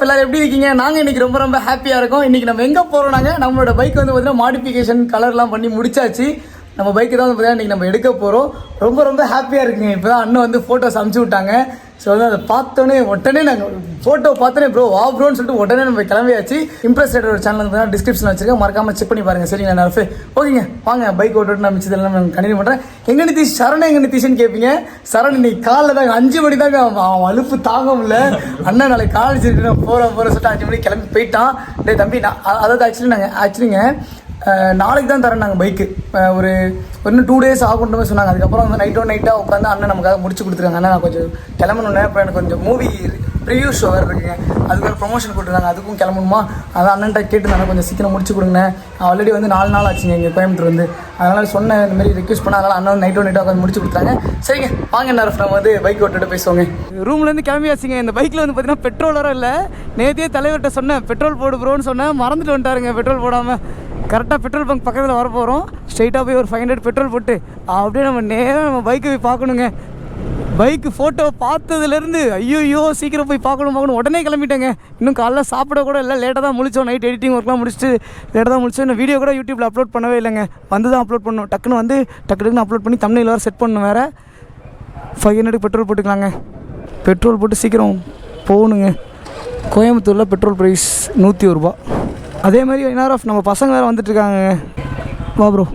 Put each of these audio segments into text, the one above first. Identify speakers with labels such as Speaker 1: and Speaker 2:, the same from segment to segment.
Speaker 1: எல்லாரும் எப்படி இருக்கீங்க? நாங்கள் இன்னைக்கு ரொம்ப ரொம்ப ஹாப்பியாக இருக்கோம். இன்னைக்கு நம்ம எங்கே போகிறோம்? நம்மளோட பைக் வந்து பார்த்தீங்கன்னா மாடிஃபிகேஷன் கலர்லாம் பண்ணி முடிச்சாச்சு. நம்ம பைக்கு தான் வந்து பார்த்தீங்கன்னா இன்றைக்கி நம்ம எடுக்க போகிறோம். ரொம்ப ரொம்ப ஹாப்பியாக இருக்குங்க. இப்போ தான் அண்ணன் வந்து ஃபோட்டோஸ் அனுப்பிச்சி விட்டாங்க. ஸோ வந்து அதை பார்த்தோன்னே உடனே நாங்கள் ஃபோட்டோ பார்த்தோன்னே ப்ரோ ப்ரோன்னு சொல்லிட்டு உடனே நம்ம கிளம்பியாச்சு. இம்ப்ரெஸ் ரேட்டோட சேனல் வந்து டிஸ்கிரிப்ஷனில் வச்சிருக்கேன், மறக்காமல் செக் பண்ணி பாருங்கள். சரிங்க நர்ஃபே? ஓகேங்க, வாங்க பைக் ஓட்டு நான் மிச்சதெல்லாம் நான் கண்டினியூ பண்ணுறேன். எங்கே நிதிஷ் சரண் எங்கே நிதிஷ்ன்னு கேட்பீங்க. சரண் இன்னைக்கு காலைல தாங்க 5 மணி தாங்க அவன் அலுப்பு தாங்க முடியல. அண்ணன் நாளைக்கு காலேஜ் இருக்கு நான் போகிறேன் சொல்லிட்டு 5 மணிக்கு கிளம்பி போயிட்டான். டே தம்பி நான் அதாவது ஆக்சுவலிங்க நாளைக்கு தான் தரேன் நாங்கள் பைக்கு. ஒரு இன்னும் 2 days ஆகுன்ற மாதிரி சொன்னாங்க. அதுக்கப்புறம் வந்து நைட்டாக உட்காந்து அண்ணன் நமக்காக முடிச்சு கொடுத்துருக்காங்க. அண்ணன் நான் கொஞ்சம் கிளம்பணுன்னே, அப்புறம் எனக்கு கொஞ்சம் மூவி ப்ரிவியூ ஷோ வேறு இருக்குங்க, அதுக்கு ஒரு ப்ரொமோஷன் கொடுத்துருக்காங்க, அதுக்கும் கிளம்பணுமா. அதான் அண்ணன்ட்ட கேட்டுருந்தாங்க கொஞ்சம் சீக்கிரம் முடிச்சு கொடுங்க. ஆல்ரெடி வந்து 4 நாள் ஆச்சுங்க இங்கே கோயம்புத்தூர் வந்து. அதனால் சொன்ன இந்த மாதிரி ரிக்வெஸ்ட் பண்ணால் அதனால் அண்ணன் நைட்டாக உட்காந்து முடிச்சு கொடுத்தாங்க. சரிங்க வாங்க நேரம் நம்ம வந்து பைக் ஓட்டுட்டு பேசுவாங்க. ரூம்லேருந்து கிளம்பியாச்சுங்க. இந்த பைக்கில் வந்து பார்த்தீங்கன்னா பெட்ரோல் வர இல்லை. நேற்றே தலைவர்கிட்ட சொன்னேன் பெட்ரோல் போடு ப்ரோன்னு சொன்னேன், மறந்துட்டு வந்துட்டாருங்க பெட்ரோல் போடாமல். கரெக்டாக பெட்ரோல் பங்க் பக்கத்தில் வர போகிறோம். ஸ்ட்ரைட்டாக போய் ஒரு 500 பெட்ரோல் போட்டு அப்படியே நம்ம நேராக நம்ம பைக்கை போய் பார்க்கணுங்க. பைக்கு ஃபோட்டோ பார்த்ததுலேருந்து ஐயோ சீக்கிரம் போய் பார்க்கணும் உடனே கிளம்பிட்டேங்க. இன்னும் காலைல சாப்பிட கூட இல்லை, லேட்டாக தான் முழிச்சோம். நைட் எடிட்டிங் ஒர்க்லாம் முடிச்சுட்டு லேட்டாக தான் முடிச்சோம். இந்த வீடியோ கூட யூடியூப்பில் அப்லோட் பண்ணவே இல்லைங்க, வந்து தான் அப்லோட் பண்ணணும். டக்குன்னு வந்து டக்குன்னு அப்லோட் பண்ணி தமிழில் வேறு செட் பண்ணணும். வேறு 500 பெட்ரோல் போட்டுக்கலாங்க. பெட்ரோல் போட்டு சீக்கிரம் போகணுங்க. கோயம்புத்தூரில் பெட்ரோல் ப்ரைஸ் 101 ரூபா. அதே மாதிரி என்ன நம்ம பசங்க வேறு வந்துட்டுருக்காங்க. வா ப்ரோ.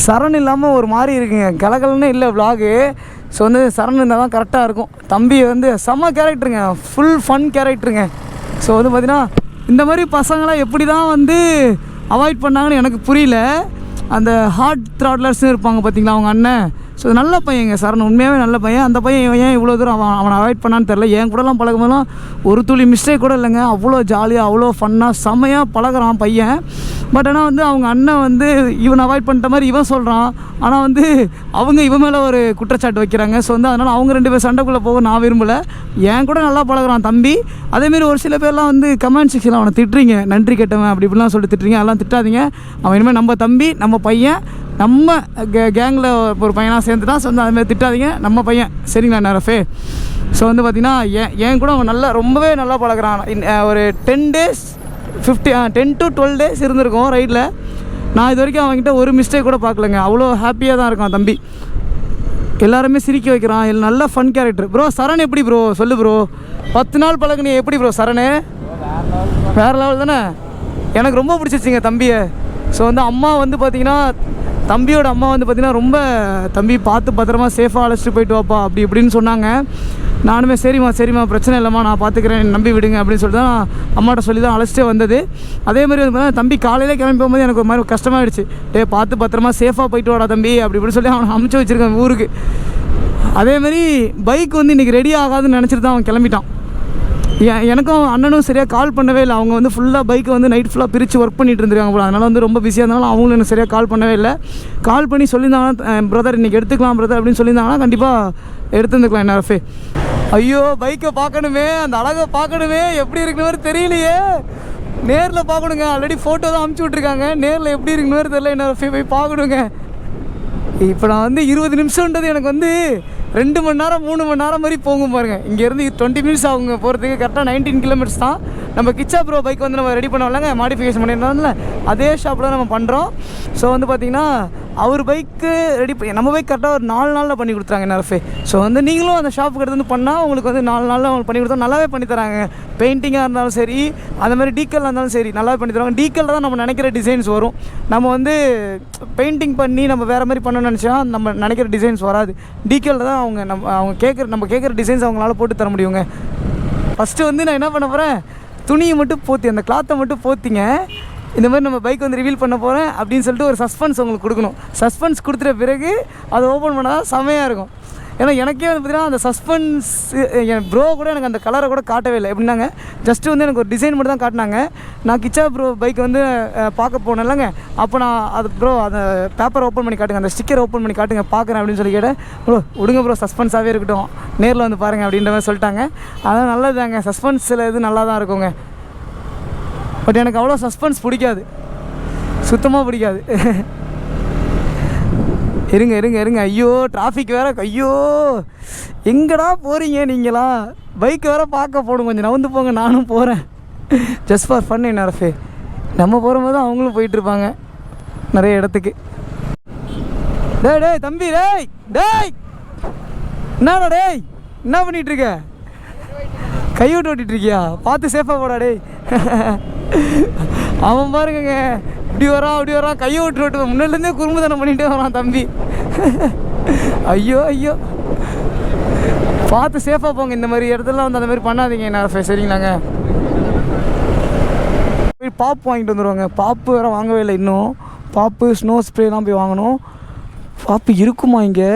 Speaker 1: சரண் இல்லாமல் ஒரு மாதிரி இருக்குங்க, கலகலன்னு இல்லை விலாகு. ஸோ வந்து சரண் இருந்தால் தான் கரெக்டாக இருக்கும். தம்பி வந்து செம்ம கேரக்டருங்க, ஃபுல் ஃபன் கேரக்டருங்க. ஸோ வந்து பார்த்திங்கன்னா இந்த மாதிரி பசங்களாம் எப்படி தான் வந்து அவாய்ட் பண்ணாங்கன்னு எனக்கு புரியல. அந்த ஹார்ட் த்ராட்லர்ஸ்னு இருப்பாங்க பார்த்தீங்களா அவங்க அண்ணன். ஸோ நல்ல பையங்க சரண், உண்மையாகவே நல்ல பையன். அந்த பையன் ஏன் இவ்வளோ தூரம் அவனை அவாய்ட் பண்ணான்னு தெரில. என் கூடலாம் பழகும்போதெல்லாம் ஒரு துளி மிஸ்டேக் கூட இல்லைங்க. அவ்வளோ ஜாலியாக அவ்வளோ ஃபன்னாக செம்மையாக பழகிறான் பையன். பட் ஆனால் வந்து அவங்க அண்ணன் வந்து இவனை அவாய்ட் பண்ணிட்ட மாதிரி இவன் சொல்கிறான். ஆனால் வந்து அவங்க இவன் மேலே ஒரு குற்றச்சாட்டு வைக்கிறாங்க. ஸோ வந்து அதனால் அவங்க 2 பேர் சண்டைக்குள்ளே போக நான் விரும்பலை. என் கூட நல்லா பழகிறான் தம்பி. அதேமாரி ஒரு சில பேர்லாம் வந்து கமெண்ட் செக்ஷனில் அவனை திட்டுறீங்க, நன்றி கேட்டவன் அப்படி இப்படிலாம் சொல்லிட்டு திட்டுறீங்க. அதெல்லாம் திட்டாதீங்க. அவன் இனிமேல் நம்ம தம்பி, நம்ம பையன், நம்ம கேங்கில் ஒரு பையனாக சேர்ந்துட்டான். ஸோ வந்து அதுமாதிரி திட்டாதீங்க, நம்ம பையன். சரிங்களா நேரஃபே? ஸோ வந்து பார்த்திங்கன்னா என் கூட அவன் நல்லா ரொம்பவே நல்லா பழகிறான். ஒரு 10 days 10 to 12 days இருந்திருக்கோம் ரைடில். நான் இது வரைக்கும் அவன்கிட்ட ஒரு மிஸ்டேக் கூட பார்க்கலங்க. அவ்வளோ ஹாப்பியாக தான் இருக்கான் தம்பி. எல்லாருமே சிரிக்க வைக்கிறான். நல்ல ஃபன் கேரக்டர். ப்ரோ சரண் எப்படி ப்ரோ சொல்லு ப்ரோ? 10 நாள் பழகுனீ எப்படி ப்ரோ சரணு? வேறு லெவல் தானே. எனக்கு ரொம்ப பிடிச்சிச்சிங்க தம்பியை. ஸோ வந்து அம்மா வந்து பார்த்திங்கன்னா தம்பியோட அம்மா வந்து பார்த்திங்கன்னா ரொம்ப தம்பி பார்த்து பத்திரமா சேஃபாக அழைச்சிட்டு போயிட்டு வாப்பா அப்படி இப்படின்னு சொன்னாங்க. நானுமே சரிம்மா பிரச்சனை இல்லைம்மா நான் பார்த்துக்கிறேன், நம்பி விடுங்க அப்படின்னு சொல்லிட்டு தான் அம்மாட்ட சொல்லி தான் அழைச்சிட்டே வந்தது. அதே மாதிரி வந்து தம்பி காலையிலே கிளம்பி போகும்போது எனக்கு ஒரு மாதிரி கஷ்டமாகிடுச்சு. பார்த்து பத்திரமா சேஃபாக போயிட்டு வாடா தம்பி அப்படி இப்படின்னு சொல்லி அவனை அமுச்சு வச்சுருக்கேன் ஊருக்கு. அதேமாதிரி பைக் வந்து இன்றைக்கி ரெடி ஆகாதுன்னு நினச்சிட்டு தான் அவன் கிளம்பிட்டான். எனக்கும் அண்ணனும் சரியாக கால் பண்ணவே இல்லை. அவங்க வந்து ஃபுல்லாக பைக்கை வந்து நைட் ஃபுல்லாக பிரித்து ஒர்க் பண்ணிகிட்டு இருந்திருக்காங்க போல. அதனால் வந்து ரொம்ப பிஸியாக இருந்தாலும் அவங்களும் எனக்கு சரியாக கால் பண்ணவே இல்லை. கால் பண்ணி சொல்லியிருந்தாங்கன்னா பிரதர் இன்றைக்கி எடுத்துக்கலாம் பிரதர் அப்படின்னு சொல்லியிருந்தாங்கன்னா கண்டிப்பாக எடுத்துருந்துக்கலாம் நேரஃபே. ஐயோ பைக்கை பார்க்கணுமே, அந்த அழகை பார்க்கணுமே, எப்படி இருக்குன்னு தெரியலையே. நேரில் பார்க்கணுங்க. ஆல்ரெடி ஃபோட்டோ தான் அமுச்சு விட்ருக்காங்க, நேரில் எப்படி இருக்குன்னு தெரியல. நேரஃபே போய் பார்க்கணுங்க. இப்போ நான் வந்து 20 நிமிஷம்ன்றது எனக்கு வந்து 2 மணி நேரம் 3 மணி நேரம் மாதிரி போகும் பாருங்க. இங்கேருந்து 20 minutes ஆகுங்க போகிறதுக்கு. கரெக்டாக 19 kilometers தான். நம்ம கிச்சா ப்ரோ பைக் வந்து நம்ம ரெடி பண்ணலாங்க, மாடிஃபிகேஷன் பண்ணியிருந்தோம்ல அதே ஷாப்பில் நம்ம பண்ணுறோம். ஸோ வந்து பார்த்திங்கன்னா அவர் பைக்கு ரெடி பண்ணி நம்ம பைக் கரெக்டாக ஒரு 4 நாளில் பண்ணி கொடுத்துறாங்க நேரஃபே. ஸோ வந்து நீங்களும் அந்த ஷாப்புக்கு எடுத்து வந்து பண்ணால் உங்களுக்கு வந்து 4 நாளில் அவங்க பண்ணி கொடுத்தா நல்லாவே பண்ணி தராங்க. பெயிண்டிங்காக இருந்தாலும் சரி, அந்த மாதிரி டீக்கலாக இருந்தாலும் சரி நல்லாவே பண்ணி தருவாங்க. டீக்கலில் தான் நம்ம நினைக்கிற டிசைன்ஸ் வரும். நம்ம வந்து பெயிண்டிங் பண்ணி நம்ம வேறு மாதிரி பண்ணணும்னு நினச்சா நம்ம நினைக்கிற டிசைன்ஸ் வராது. டீக்கலில் தான் அவங்க கேட்குற டிசைன்ஸ் அவங்களால போட்டு தர முடியுங்க. ஃபஸ்ட்டு வந்து நான் என்ன பண்ண போகிறேன், துணியை மட்டும் போற்றி அந்த கிளாத்தை மட்டும் போற்றிங்க. இந்த மாதிரி நம்ம பைக் வந்து ரிவீல் பண்ண போகிறேன் அப்படின்னு சொல்லிட்டு ஒரு சஸ்பென்ஸ் உங்களுக்கு கொடுக்கணும். சஸ்பென்ஸ் கொடுத்துட்ட பிறகு அதை ஓப்பன் பண்ணால் தான் செமையாக இருக்கும். ஏன்னா எனக்கே வந்து பார்த்திங்கன்னா அந்த சஸ்பென்ஸ் என் ப்ரோ கூட எனக்கு அந்த கலரை கூட காட்டவே இல்லை. எப்படின்னாங்க ஜஸ்ட்டு வந்து எனக்கு ஒரு டிசைன் மட்டும் தான் காட்டினாங்க. நான் கிச்சா ப்ரோ பைக் வந்து பார்க்க போனேன் இல்லைங்க, அப்போ நான் அது ப்ரோ அந்த பேப்பரை ஓப்பன் பண்ணி காட்டுங்க, அந்த ஸ்டிக்கரை ஓப்பன் பண்ணி காட்டுங்க பார்க்குறேன் அப்படின்னு சொல்லி கேட்டேன். ப்ரோ விடுங்க ப்ரோ சஸ்பென்ஸாகவே இருக்கட்டும், நேரில் வந்து பாருங்கள் அப்படின்ற மாதிரி சொல்லிட்டாங்க. அதான் நல்லதுதாங்க, சஸ்பென்ஸில் இது நல்லா தான் இருக்குங்க. பட் எனக்கு அவ்வளோ சஸ்பென்ஸ் பிடிக்காது, சுத்தமாக பிடிக்காது. இருங்க இருங்க இருங்க. ஐயோ டிராஃபிக் வேறு. ஐயோ எங்கடா போகிறீங்க நீங்களாம்? பைக் வேறு பார்க்க போகணும். கொஞ்சம் நவுந்து போங்க, நானும் போகிறேன். Just for fun NRF. நம்ம போகும்போது அவங்களும் போயிட்டுருப்பாங்க நிறைய இடத்துக்கு. டேய் டேய் தம்பி, டேய் டேய், என்னடா டேய், என்ன பண்ணிகிட்ருக்க? கைவிட்டு ஓட்டிகிட்ருக்கியா? பார்த்து சேஃபாக போடா டேய். அவன் பாருங்க இப்படி வரான் அப்படி வரான், கையை விட்டு ஓட்டுவேன். முன்னாடிலேருந்தே குறும்புத்தனம் பண்ணிகிட்டே வரான் தம்பி. ஐயோ ஐயோ, பார்த்து சேஃபாக போங்க. இந்த மாதிரி இடத்துலலாம் வந்து அந்த மாதிரி பண்ணாதீங்க என்ன, சரிங்களாங்க? போய் பாப்பு வாங்கிட்டு வந்துடுவாங்க. பாப்பு வேறு வாங்கவே இல்லை இன்னும். பாப்பு ஸ்னோ ஸ்ப்ரேலாம் போய் வாங்கணும். பாப்பு இருக்குமா இங்கே?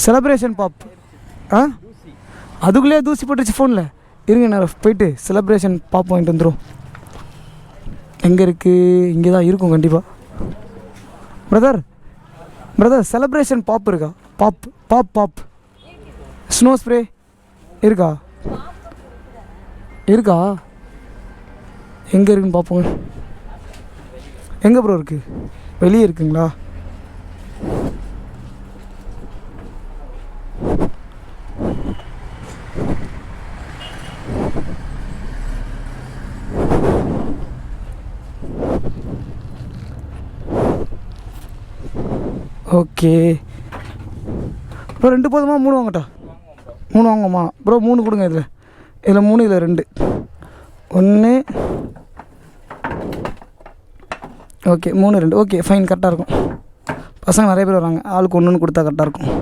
Speaker 1: செலப்ரேஷன் பாப்பு. ஆ, அதுக்குள்ளேயே தூசி போட்டுருச்சு ஃபோனில். இருங்க நான் போயிட்டு செலப்ரேஷன் பாப்பு வாங்கிட்டு வந்துடும். எங்கே இருக்குது? இங்கே தான் இருக்கும் கண்டிப்பாக. பிரதர் பிரதர், செலப்ரேஷன் பாப் இருக்கா? Pop pop pop snow spray இருக்கா? இருக்கா? எங்கே இருக்குன்னு பார்ப்போங்க. எங்கே ப்ரோ இருக்குது? வெளியே இருக்குங்களா? ஓகே ப்ரோ, 2 போதுமா? 3 வாங்கட்டா? 3 வாங்கம்மா ப்ரோ. 3 கொடுங்க. இதில் 3, இதில் 2. 1 ஓகே, 3 2 ஓகே ஃபைன், கரெக்டாக இருக்கும். பசங்க நிறைய பேர் வராங்க, ஆளுக்கு 1 கொடுத்தா கரெக்டாக இருக்கும்.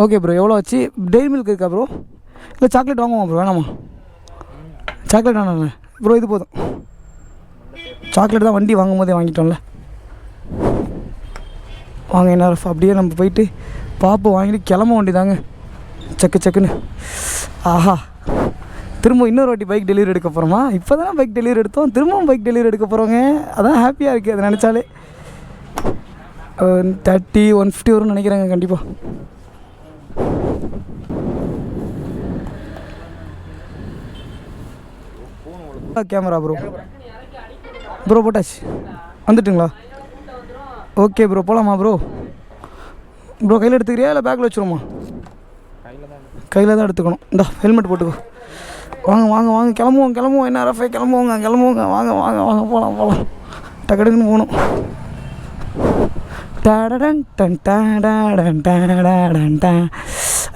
Speaker 1: ஓகே ப்ரோ, எவ்வளோ ஆச்சு? டெய்ரி மில்க் இருக்கா ப்ரோ? இல்லை சாக்லேட் வாங்குவோம் ப்ரோ? வேணாமா? சாக்லேட் வேணாண்ணே ப்ரோ, இது போதும். சாக்லேட் தான் வண்டி வாங்கும் போதே வாங்கிட்டோம்ல. வாங்க என்ன, அப்படியே நம்ம போயிட்டு பாப்பு வாங்கிட்டு கிளம்ப வேண்டியதாங்க சக்கு சக்குன்னு. ஆஹா, திரும்ப இன்னொரு வாட்டி பைக் டெலிவரி எடுக்க போகிறோமா? இப்போ தான் பைக் டெலிவரி எடுத்தோம், திரும்பவும் பைக் டெலிவரி எடுக்க போகிறோங்க. அதான் ஹாப்பியாக இருக்குது அதை நினச்சாலே. 30 150 வரும்னு நினைக்கிறேங்க கண்டிப்பாக. கேமரா ப்ரோ ப்ரோ போட்டாச்சு. வந்துட்டுங்களா? ஓகே ப்ரோ, போகலாமா ப்ரோ? ப்ரோ கையில் எடுத்துக்கிறியா இல்லை பேக்கில் வச்சுருமா? கையில் தான் எடுத்துக்கணும். இந்தா ஹெல்மெட் போட்டுக்கோ. வாங்க வாங்க வாங்க, கிளம்புவோம் என்ன ரஃபே, கிளம்புவோங்க வாங்க வாங்க வாங்க, போகலாம் டக்குன்னு போகணும். டடன் டன் டடன் டடன் டன்.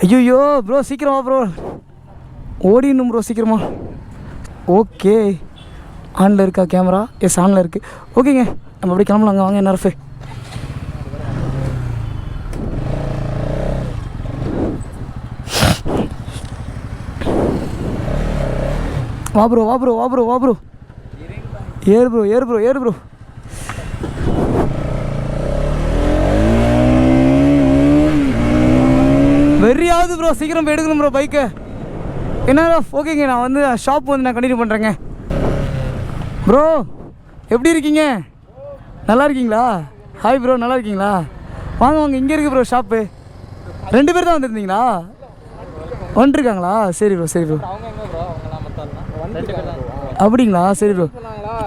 Speaker 1: ஐயோ ப்ரோ சீக்கிரமா ப்ரோ, ஓடிடணும் ப்ரோ சீக்கிரமா. ஓகே, ஆனில் இருக்கா கேமரா? எஸ் ஆனில் இருக்குது. ஓகேங்க, நம்ம அப்படி கிளம்பலாங்க. வாங்க என்ன ரஃபே. வா ப்ரோ வா ப்ரோ வா ப்ரோ வா ப்ரோ, ஏறு ப்ரோ ஏறு ப்ரோ ஏறு ப்ரோ. வெறியாவது ப்ரோ, சீக்கிரம் போய் எடுக்கணும் ப்ரோ பைக்கை. என்ன ஓகேங்க, நான் வந்து ஷாப் வந்து நான் கண்டினியூ பண்ணுறேங்க. ப்ரோ எப்படி இருக்கீங்க? நல்லா இருக்கீங்களா? ஹாய் ப்ரோ, நல்லா இருக்கீங்களா? வாங்க வாங்க, இங்கே இருக்குது ப்ரோ ஷாப்பு. 2 பேர் தான் வந்துருந்தீங்களா? வந்துருக்காங்களா? சரி ப்ரோ சரி ப்ரோ. அப்படிங்களா? சரி ப்ரோ,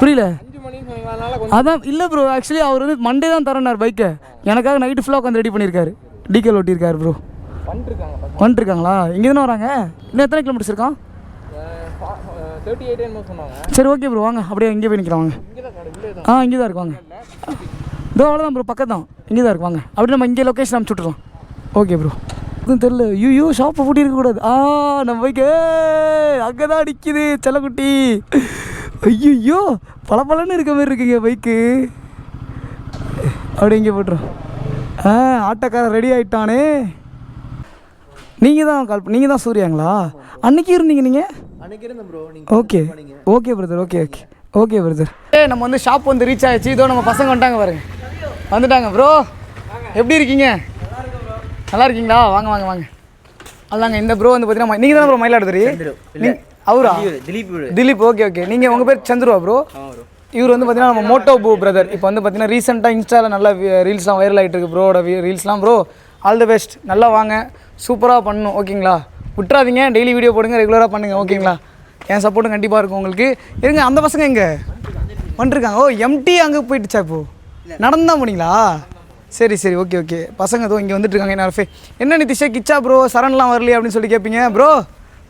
Speaker 1: புரியல. அதான் இல்லை ப்ரோ, ஆக்சுவலி அவர் வந்து மண்டே தான் தரேன்னார் பைக்கை. எனக்காக நைட்டு ஃபுல்லாக உட்காந்து ரெடி பண்ணியிருக்காரு. டிகேல் ஓட்டியிருக்காரு ப்ரோ. வந்துருக்காங்களா? இங்கே தானே வராங்க? இன்னும் எத்தனை கிலோமீட்டர்ஸ் இருக்கான்? 38 சரி ஓகே ப்ரோ, வாங்க அப்படியே இங்கே போய் நிற்கிறோம். வாங்க. இங்கே தான் இருக்கு, வாங்க. இதோ அவ்வளோதான் ப்ரோ, பக்கம் தான், இங்கே தான் இருக்கு. வாங்க அப்படி நம்ம இங்கே லொக்கேஷன் அனுப்பிச்சி விட்றோம். Okay bro. எதுவும் தெரில. ஐயோ ஷாப்பை பூட்டி இருக்கக்கூடாது. நம்ம பைக்கு அங்கே தான் அடிக்குது செல்லக்குட்டி. ஐயோ பளபளன்னு இருக்க மாதிரி இருக்குங்க பைக்கு. அப்படி இங்கே போட்டுரும். ஆட்டோக்காரன் ரெடி ஆகிட்டானே. நீங்கள் தான் சூர்யாங்களா? அன்றைக்கி இருந்தீங்க நீங்கள்? Okay okay brother, okay okay okay brother. நம்ம வந்து ஷாப் வந்து ரீச் ஆகிடுச்சு. இதோ நம்ம பசங்க வந்துட்டாங்க பாருங்க, வந்துட்டாங்க. ப்ரோ எப்படி இருக்கீங்க? நல்லா இருக்கீங்களா? வாங்க வாங்க வாங்க. அதாங்க இந்த ப்ரோ வந்து பார்த்தீங்கன்னா நீங்கள் தானே ப்ரோ மயிலாடுதுறை? அவரா? திலீப். Okay okay. நீங்கள் உங்கள் பேர் சந்துருவா ப்ரோ? இவர் வந்து பார்த்தீங்கன்னா நம்ம மோட்டோ பூ பிரதர். இப்போ வந்து பார்த்தீங்கன்னா ரீசெண்டாக இன்ஸ்டாவில் நல்லா ரீல்ஸ்லாம் வைரல் ஆகிட்டு இருக்கு ப்ரோட ரீல்ஸ்லாம். ப்ரோ ஆல் தி பெஸ்ட், நல்லா வாங்க, சூப்பராக பண்ணணும் ஓகேங்களா? விட்றாதீங்க, டெய்லி வீடியோ போடுங்க, ரெகுலராக பண்ணுங்கள் ஓகேங்களா? என் சப்போர்ட்டும் கண்டிப்பாக இருக்கும் உங்களுக்கு. இருங்க, அந்த பசங்க எங்கே வந்துருக்காங்க? ஓ எம்டி அங்கே போயிட்டுச்சா இப்போ? நடந்து தான் போனீங்களா? சரி சரி, ஓகே ஓகே. பசங்க இதோ இங்கே வந்துட்டு இருக்காங்க. என்ன என்ன நிதிஷா கிச்சா ப்ரோ சரண்லாம் வரலையே அப்படின்னு சொல்லி கேட்பீங்க. ப்ரோ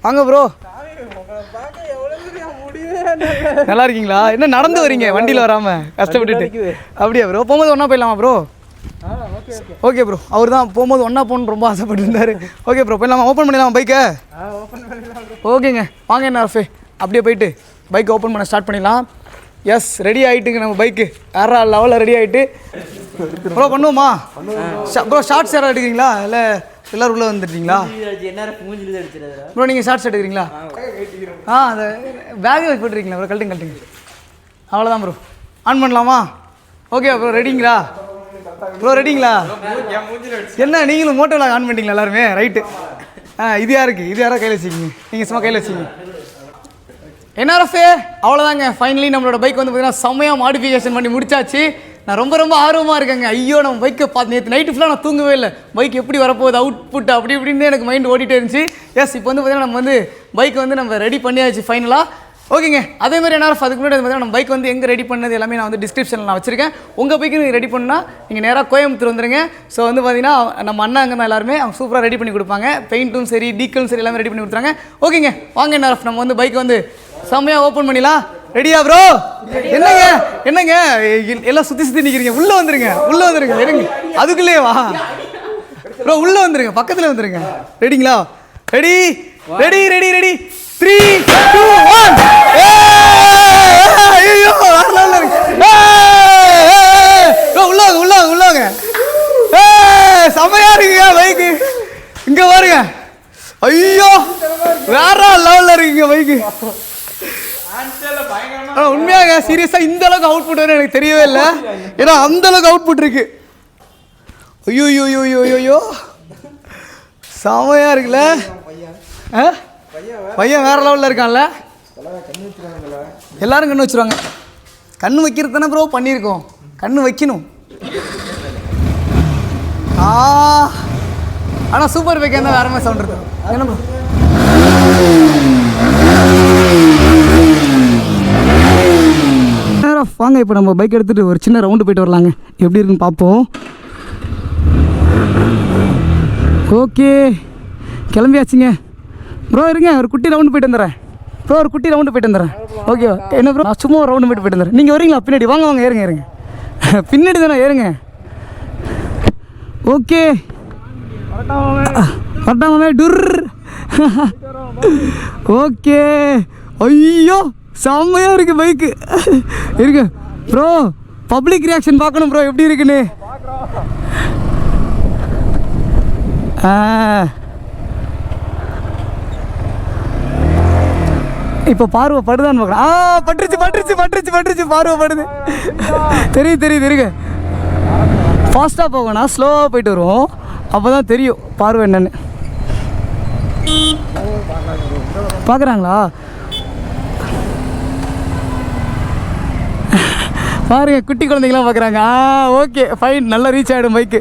Speaker 1: வாங்க ப்ரோ, நல்லா இருக்கீங்களா? என்ன நடந்து வரீங்க வண்டியில் வராமல் கஷ்டப்பட்டுட்டு? அப்படியா ப்ரோ? போகும்போது ஒன்றா போயிடலாமா ப்ரோ? ஓகே ப்ரோ, அவர் தான் போகும்போது ஒன்றா போகணுன்னு ரொம்ப ஆசைப்பட்டு இருந்தார். ஓகே ப்ரோ, போயிடலாமா? ஓப்பன் பண்ணிடலாமா பைக்கை? ஓகேங்க வாங்க. என்ன ரஃபே அப்படியே போயிட்டு பைக்கை ஓப்பன் பண்ண ஸ்டார்ட் பண்ணிடலாம். எஸ், ரெடி ஆகிட்டுங்க நம்ம பைக்கு வேற லெவலில் ரெடி ஆகிட்டு. ப்ரோ பண்ணுவோமா ப்ரோ? ஷார்ட்ஸ் யாராவது எடுக்கிறீங்களா இல்லை எல்லோரும் உள்ளே வந்துட்டீங்களா ப்ரோ? நீங்கள் ஷார்ட்ஸ் எடுக்கிறீங்களா? அந்த பேக்கை வச்சு போட்டுருக்கீங்களா ப்ரோ? கழட்டுங்க. அவ்வளோதான் ப்ரோ, ஆன் பண்ணலாமா? ஓகே ப்ரோ, ரெடிங்களா ப்ரோ? ரெடிங்களா? என்ன நீங்களும் மோட்டோ விலாக் ஆன் பண்ணிட்டீங்களா எல்லாருமே? ரைட்டு. இது யாராவது கையில் வச்சுக்கிங்க, நீங்கள் சும்மா கையில் வச்சுக்கிங்க. என்ஆர்எஃப்ஏ அவ்வளோதாங்க. ஃபைனலி நம்மளோட பைக் வந்து பார்த்தீங்கன்னா செம்மையாக மாடிஃபிகேஷன் பண்ணி முடிச்சாச்சு. நான் ரொம்ப ஆர்வமாக இருக்கேங்க. ஐயோ நம்ம பைக்கை பார்த்து நேற்று நைட்டு ஃபுல்லாக நான் தூங்கவே இல்லை. பைக் எப்படி வரப்போகுது, அவுட்புட் அப்படி இப்படின்னு எனக்கு மைண்ட் ஓடிட்டே இருந்துச்சு. எஸ், இப்போ வந்து பார்த்தீங்கன்னா நம்ம வந்து பைக் வந்து நம்ம ரெடி பண்ணியாச்சு ஃபைனலாக. ஓகேங்க, அதே மாதிரி என்ஆர்எஃப் அதுக்கு முன்னாடி பார்த்தீங்கன்னா நம்ம பைக் வந்து எங்கே ரெடி பண்ணது எல்லாமே நான் வந்து டிஸ்கிரிப்ஷனில் நான் வச்சிருக்கேன். உங்கள் பைக்கு நீங்கள் ரெடி பண்ணால் நீங்கள் நேராக கோயம்புத்தூர் வந்துருங்க. ஸோ வந்து பார்த்தீங்கன்னா நம்ம அண்ணா அங்கே தான் எல்லாருமே அவங்க சூப்பராக ரெடி பண்ணி கொடுப்பாங்க. பெயிண்ட்டும் சரி டீக்கலும் சரி எல்லாமே ரெடி பண்ணி கொடுத்துறாங்க. ஓகேங்க வாங்க என்ஆர்எஃப் நம்ம வந்து பைக் வந்து செம்மையாக ஓப்பன் பண்ணிடலாம். ரெடியா ப்ரோ? என்னங்க எல்லாம் சுற்றி நிற்கிறீங்க? உள்ளே வந்துருங்க இருங்க. அதுக்குள்ளே வா ப்ரோ, உள்ளே வந்துருங்க, பக்கத்தில் வந்துருங்க. ரெடிங்களா? ரெடி 3, 2, 1. ஐயோ உள்ளாங்க செமையா இருக்குங்க பைக்கு. இங்க பாருங்க, ஐயோ வேற லெவல்ல இருக்குங்க பைக்கு. உண்மையாக சீரியஸா இந்த அளவுக்கு அவுட்புட் வரும் எனக்கு தெரியவே இல்லை. ஏன்னா அந்த அளவுக்கு அவுட்புட் இருக்கு. ஐயோ செமையா இருக்குல்ல? பையன் வேற லெவலில் இருக்கான்ல? எல்லாரும் கண்ணு வச்சுருவாங்க. கண்ணு வைக்கிறது தானே ப்ரோ பண்ணியிருக்கோம், கண்ணு வைக்கணும். ஆனால் சூப்பர் பைக்காக இருந்தால் வேற மாதிரி சவுண்ட் இருக்கும். என்ன ப்ரோ? வாங்க இப்போ நம்ம பைக் எடுத்துகிட்டு ஒரு சின்ன ரவுண்டு போயிட்டு வரலாங்க, எப்படி இருக்குன்னு பார்ப்போம். ஓகே கிளம்பியாச்சுங்க ப்ரோ. இருங்க ஒரு குட்டி ரவுண்டு போயிட்டு வந்துடுறேன் ஓகே என்ன ப்ரோ? நான் சும்மா ரவுண்டு போயிட்டு வந்துடுறேன். நீங்கள் வரீங்களா பின்னாடி? வாங்க ஏறுங்க பின்னாடி தானே ஏறுங்க. ஓகே வரட்டாமே டுர். ஓகே ஐயோ செம்மையாக இருக்குது பைக்கு. இருக்கு ப்ரோ, பப்ளிக் ரியாக்ஷன் பார்க்கணும் ப்ரோ எப்படி இருக்குன்னு. இப்போ பார்வை படுதான்னு பார்க்குறேன். பட்டுருச்சு பார்வை படுது. தெரியுது இருங்க. ஃபாஸ்ட்டாக போகணும், ஸ்லோவாக போயிட்டு வருவோம், அப்போ தான் தெரியும் பார்வை என்னன்னு. பார்க்குறாங்களா பாருங்க, குட்டி குழந்தைங்களாம் பார்க்குறாங்க. ஓகே ஃபைன், நல்லா ரீச் ஆகிடும் பைக்கு.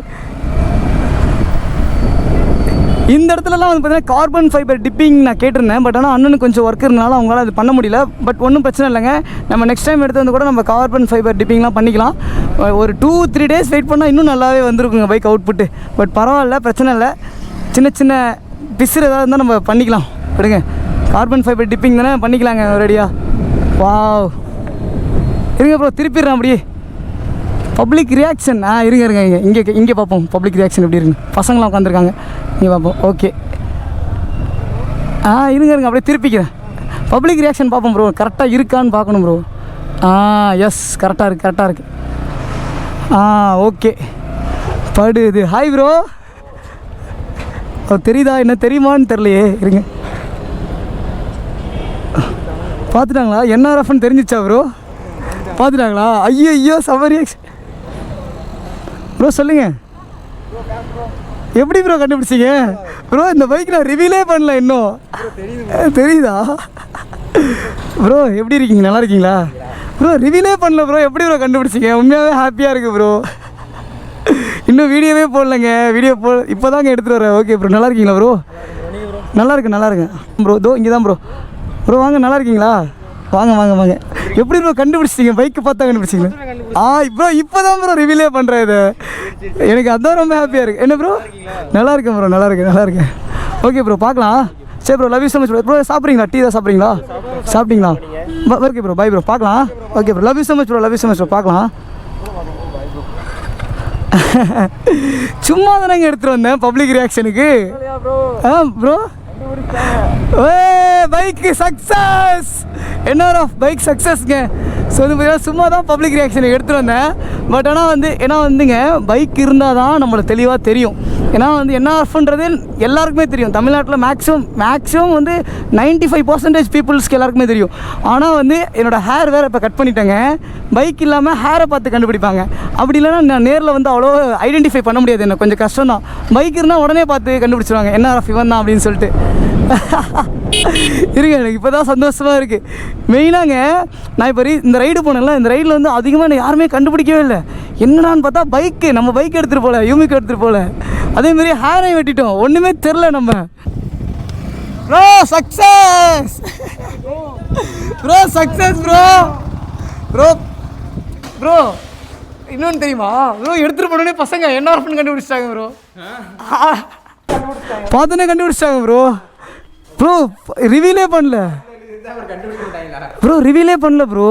Speaker 1: இந்த இடத்துலலாம் வந்து பார்த்தீங்கன்னா கார்பன் ஃபைபர் டிப்பிங் நான் கேட்டிருந்தேன். பட் ஆனால் அண்ணனுக்கு கொஞ்சம் ஒர்க் இருந்தனால அவங்களால அது பண்ண முடியல. பட் ஒன்றும் பிரச்சனை இல்லைங்க, நம்ம நெக்ஸ்ட் டைம் எடுத்து வந்து கூட நம்ம கார்பன் ஃபைபர் டிப்பிங்லாம் பண்ணிக்கலாம். ஒரு 2-3 டேஸ் வெயிட் பண்ணால் இன்னும் நல்லாவே வந்துருக்குங்க பைக் அவுட்புட்டு. பட் பரவாயில்ல, பிரச்சனை இல்லை. சின்ன பிசுறு ஏதாவது இருந்தால் நம்ம பண்ணிக்கலாம். விடுங்க, கார்பன் ஃபைபர் டிப்பிங் தானே, பண்ணிக்கலாங்க ரெடியாக. வாவ், இருங்க ப்ரோ திருப்பிடுறேன் அப்படியே. பப்ளிக் ரியாக்ஷன் இருங்க இங்கே பார்ப்போம் பப்ளிக் ரியாக்ஷன் எப்படி இருக்குன்னு. பசங்களாம் உட்காந்துருக்காங்க, இங்கே பார்ப்போம். ஓகே இருங்க அப்படியே திருப்பிக்கிறேன். பப்ளிக் ரியாக்ஷன் பார்ப்போம் ப்ரோ, கரெக்டாக இருக்கான்னு பார்க்கணும் ப்ரோ. எஸ் கரெக்டாக இருக்குது. ஓகே படுது. ஹாய் ப்ரோ, தெரியுதா என்ன தெரியுமான்னு தெரியலையே. இருங்க பார்த்துட்டாங்களா? என்ஆர்எஃப்னு தெரிஞ்சிச்சா ப்ரோ? பார்த்துட்டாங்களா? ஐயோ செம ரியாக்ஷன் ப்ரோ. சொல்லுங்கள் எப்படி ப்ரோ கண்டுபிடிச்சிங்க ப்ரோ? இந்த பைக் நான் ரிவீலே பண்ணல இன்னும். தெரியுதா ப்ரோ? எப்படி இருக்கீங்க, நல்லா இருக்கீங்களா ப்ரோ? ரிவீலே பண்ணல ப்ரோ, எப்படி ப்ரோ கண்டுபிடிச்சிங்க? உண்மையாகவே ஹாப்பியாக இருக்குது ப்ரோ. இன்னும் வீடியோவே போடலைங்க, இப்போ தாங்க எடுத்துகிட்டு வரேன். ஓகே ப்ரோ, நல்லா இருக்கீங்களா ப்ரோ? நல்லா இருக்கேன் ப்ரோ. இங்கே தான் ப்ரோ வாங்க, நல்லா இருக்கீங்களா? வாங்க வாங்க வாங்க. எப்படி ப்ரோ கண்டுபிடிச்சிட்டீங்க? பைக்கு பார்த்தா கண்டுபிடிச்சிங்க? இப்போ தான் ப்ரோ ரிவீலே பண்ணுறேன் இது. எனக்கு அதான் ரொம்ப ஹாப்பியாக இருக்குது. என்ன ப்ரோ? நல்லா இருக்கேன் ப்ரோ, நல்லா இருக்கேன். ஓகே ப்ரோ, பார்க்கலாம். சரி bro, love you so much bro. Bro சாப்பிட்றீங்களா? டீ தான் சாப்பிட்றீங்களா? சாப்பிட்டீங்களா? ஓகே ப்ரோ, பை ப்ரோ, பார்க்கலாம். Okay bro, love you so much bro, பார்க்கலாம். சும்மா தானேங்க எடுத்துகிட்டு வந்தேன் பப்ளிக் ரியாக்ஷனுக்கு. ப்ரோ பைக்கு சக்ஸஸ். என்ன ஆஃப் பைக் சக்ஸஸ்ங்க. ஸோ இது பார்த்தீங்கன்னா சும்மா தான் பப்ளிக் ரியாக்ஷனுக்கு எடுத்துகிட்டு வந்தேன். பட் ஆனால் வந்துங்க பைக் இருந்தால் தான் நம்மளுக்கு தெளிவாக தெரியும். ஏன்னா என்ஆர்எஃப்ன்றது எல்லாருக்குமே தெரியும். தமிழ்நாட்டில் மேக்ஸிமம் 95% பீப்புள்ஸ்க்கு எல்லாருக்குமே தெரியும். ஆனால் என்னோடய ஹேர் வேறு இப்போ கட் பண்ணிட்டேங்க. பைக் இல்லாமல் ஹேரை பார்த்து கண்டுபிடிப்பாங்க. அப்படி இல்லைன்னா நான் நேரில் அவ்வளோ ஐடென்டிஃபை பண்ண முடியாது. எனக்கு கொஞ்சம் கஷ்டம் தான். பைக் இருந்தால் உடனே பார்த்து கண்டுபிடிச்சிருவாங்க என்ஆர்எஃப் இவன் தான் அப்படின்னு சொல்லிட்டு. இருங்க, எனக்கு இப்போ தான் சந்தோஷமாக இருக்குது. மெயினாங்க நான் இப்போ இந்த ரைடு போனேன்ல, இந்த ரைடில் அதிகமாக நான் யாருமே கண்டுபிடிக்கவே இல்லை. என்னடான்னு பார்த்தா பைக்கு, நம்ம பைக் எடுத்துகிட்டு போகல, யூமிக்கு எடுத்துகிட்டு போகல. அதேமாரி ஹேரையும் வெட்டிட்டோம், ஒன்றுமே தெரில நம்ம. Bro success, bro success bro. Bro bro இன்னொன்று தெரியுமா ப்ரோ? எடுத்துகிட்டு போனோடனே பசங்க என்ஆர்எஃப்னு கண்டுபிடிச்சிட்டாங்க ப்ரோ. பார்த்தோன்னே கண்டுபிடிச்சிட்டாங்க ப்ரோ. ப்ரோ ரிவீலே பண்ணல ப்ரோ.